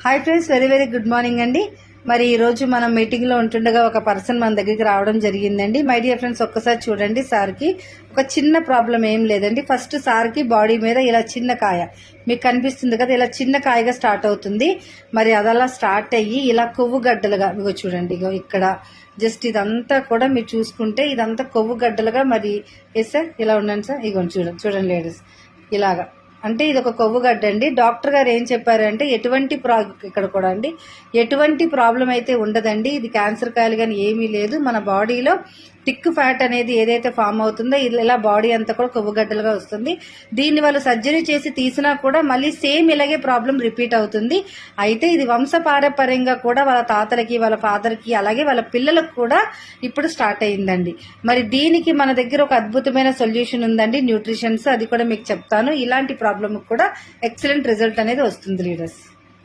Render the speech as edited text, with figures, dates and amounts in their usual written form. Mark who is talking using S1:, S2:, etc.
S1: Hi friends, very very good morning అండి. మరి ఈరోజు మనం మీటింగ్లో ఉంటుండగా ఒక పర్సన్ మన దగ్గరికి రావడం జరిగిందండి. మై డియర్ ఫ్రెండ్స్, ఒక్కసారి చూడండి. సార్కి ఒక చిన్న ప్రాబ్లం ఏం లేదండి. ఫస్ట్ సార్కి బాడీ మీద ఇలా చిన్న కాయ మీకు కనిపిస్తుంది కదా, ఇలా చిన్న కాయగా స్టార్ట్ అవుతుంది. మరి అదలా స్టార్ట్ అయ్యి ఇలా కొవ్వు గడ్డలుగా ఇగో చూడండి, ఇగో ఇక్కడ జస్ట్ ఇదంతా కూడా మీరు చూసుకుంటే ఇదంతా కొవ్వు గడ్డలుగా మరి ఎస్ సార్ ఇలా ఉండండి సార్, ఇగోండి చూడండి లేడీస్ ఇలాగా. అంటే ఇది ఒక కొవ్వు గడ్డ అండి. డాక్టర్ గారు ఏం చెప్పారంటే ఇక్కడ కూడా అండి ఎటువంటి ప్రాబ్లం అయితే ఉండదండి. ఇది క్యాన్సర్ కాయలు కానీ ఏమీ లేదు. మన బాడీలో థిక్ ఫ్యాట్ అనేది ఏదైతే ఫామ్ అవుతుందో ఇలా బాడీ అంతా కూడా కొవ్వు గడ్డలుగా వస్తుంది. దీన్ని వాళ్ళు సర్జరీ చేసి తీసినా కూడా మళ్ళీ సేమ్ ఇలాగే ప్రాబ్లం రిపీట్ అవుతుంది. అయితే ఇది వంశపారపర్యంగా కూడా వాళ్ళ తాతలకి, వాళ్ళ ఫాదర్కి, అలాగే వాళ్ళ పిల్లలకు కూడా ఇప్పుడు స్టార్ట్ అయ్యిందండి. మరి దీనికి మన దగ్గర ఒక అద్భుతమైన సొల్యూషన్ ఉందండి, న్యూట్రిషన్స్. అది కూడా మీకు చెప్తాను. ఇలాంటి ప్రాబ్లమ్ కూడా ఎక్సలెంట్ రిజల్ట్ అనేది వస్తుంది లీడర్స్.